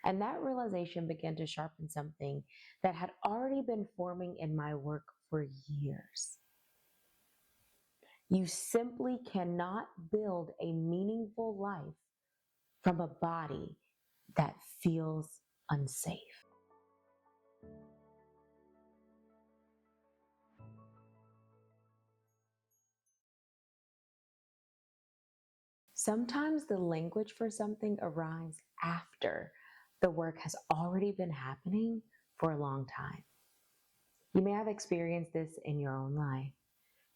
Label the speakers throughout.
Speaker 1: And that realization began to sharpen something that had already been forming in my work for years. You simply cannot build a meaningful life from a body that feels unsafe. Sometimes the language for something arrives after the work has already been happening for a long time. You may have experienced this in your own life.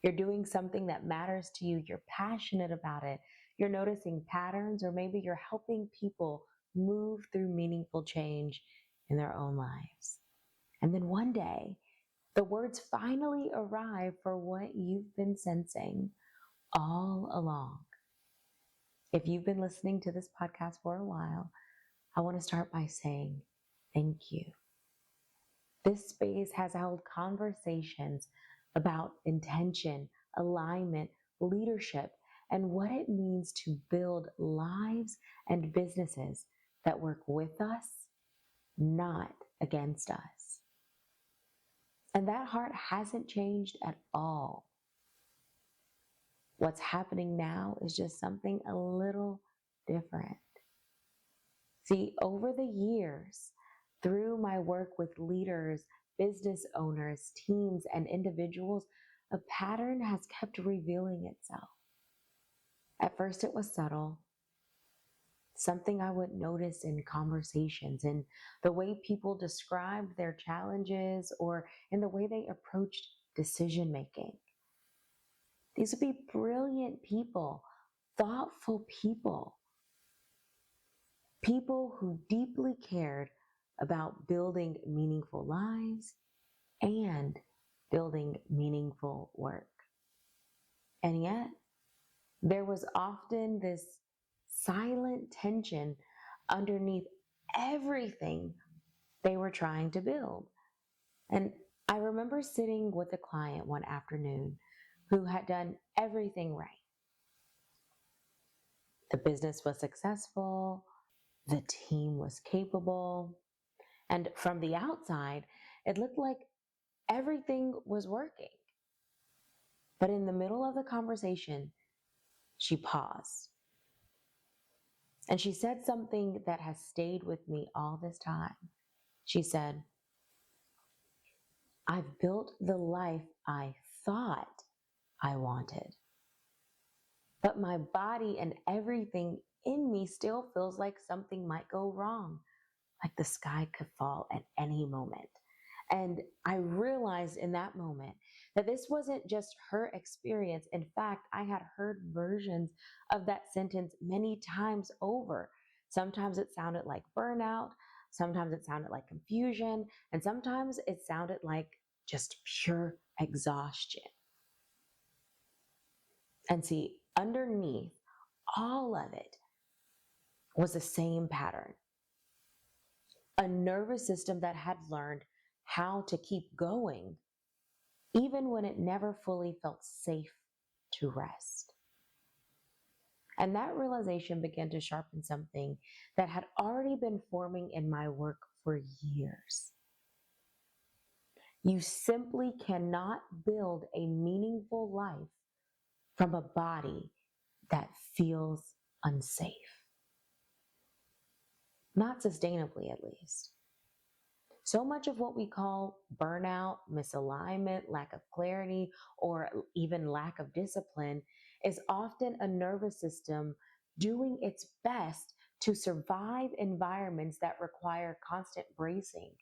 Speaker 1: You're doing something that matters to you, you're passionate about it, you're noticing patterns, or maybe you're helping people move through meaningful change in their own lives. And then one day, the words finally arrive for what you've been sensing all along. If you've been listening to this podcast for a while, I want to start by saying thank you. This space has held conversations about intention, alignment, leadership, and what it means to build lives and businesses that work with us, not against us. And that heart hasn't changed at all. What's happening now is just something a little different. See, over the years, through my work with leaders, business owners, teams, and individuals, a pattern has kept revealing itself. At first, it was subtle, something I would notice in conversations, in the way people described their challenges, or in the way they approached decision making. These would be brilliant people, thoughtful people, people who deeply cared about building meaningful lives and building meaningful work. And yet, there was often this silent tension underneath everything they were trying to build. And I remember sitting with a client one afternoon who had done everything right. The business was successful, the team was capable, and from the outside, it looked like everything was working. But in the middle of the conversation, she paused. And she said something that has stayed with me all this time. She said, "I've built the life I thought I wanted, but my body and everything in me still feels like something might go wrong, like the sky could fall at any moment." And I realized in that moment that this wasn't just her experience. In fact, I had heard versions of that sentence many times over. Sometimes it sounded like burnout, sometimes it sounded like confusion, and sometimes it sounded like just pure exhaustion. And see, underneath all of it was the same pattern. A nervous system that had learned how to keep going, even when it never fully felt safe to rest. And that realization began to sharpen something that had already been forming in my work for years. You simply cannot build a meaningful life from a body that feels unsafe. Not sustainably, at least. So much of what we call burnout, misalignment, lack of clarity, or even lack of discipline is often a nervous system doing its best to survive environments that require constant bracing,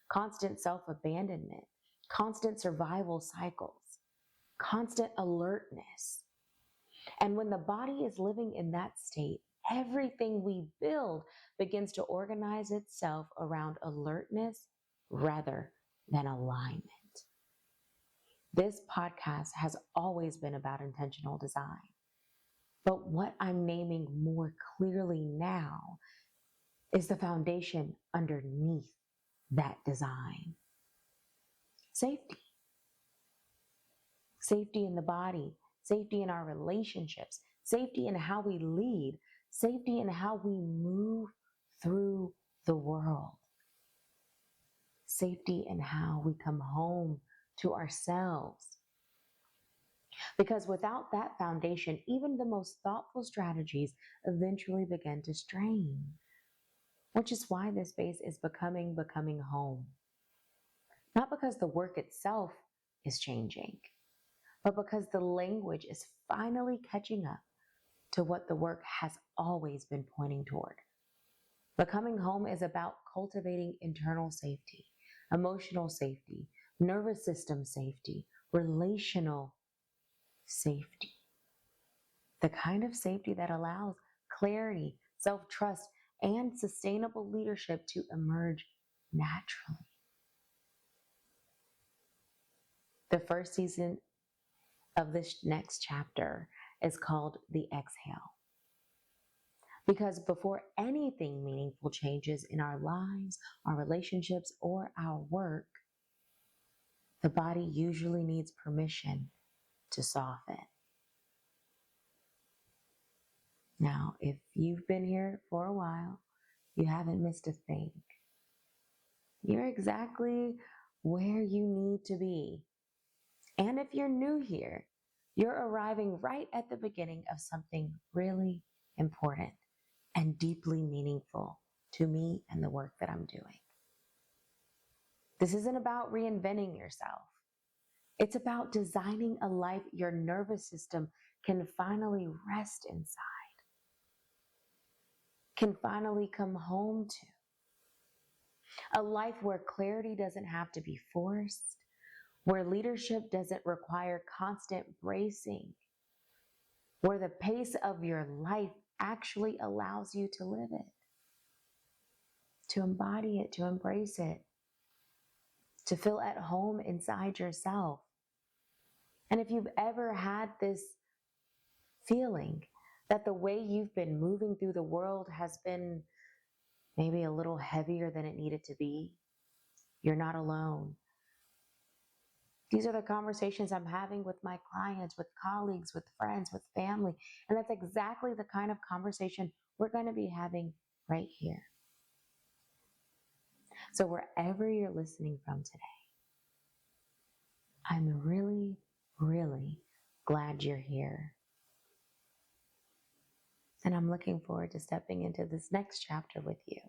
Speaker 1: constant self-abandonment, constant survival cycles, constant alertness. And when the body is living in that state, everything we build begins to organize itself around alertness rather than alignment. This podcast has always been about intentional design. But what I'm naming more clearly now is the foundation underneath that design. Safety. Safety in the body, safety in our relationships, safety in how we lead, safety in how we move through the world, safety in how we come home to ourselves. Because without that foundation, even the most thoughtful strategies eventually begin to strain, which is why this space is becoming home. Not because the work itself is changing, but because the language is finally catching up to what the work has always been pointing toward. Becoming home is about cultivating internal safety, emotional safety, nervous system safety, relational safety. The kind of safety that allows clarity, self trust, and sustainable leadership to emerge naturally. The first season of this next chapter is called The Exhale. Because before anything meaningful changes in our lives, our relationships, or our work, the body usually needs permission to soften. Now, if you've been here for a while, you haven't missed a thing. You're exactly where you need to be. And if you're new here, you're arriving right at the beginning of something really important and deeply meaningful to me and the work that I'm doing. This isn't about reinventing yourself. It's about designing a life your nervous system can finally rest inside, can finally come home to. A life where clarity doesn't have to be forced, where leadership doesn't require constant bracing, where the pace of your life actually allows you to live it, to embody it, to embrace it, to feel at home inside yourself. And if you've ever had this feeling that the way you've been moving through the world has been maybe a little heavier than it needed to be, you're not alone. These are the conversations I'm having with my clients, with colleagues, with friends, with family. And that's exactly the kind of conversation we're going to be having right here. So wherever you're listening from today, I'm really, really glad you're here. And I'm looking forward to stepping into this next chapter with you.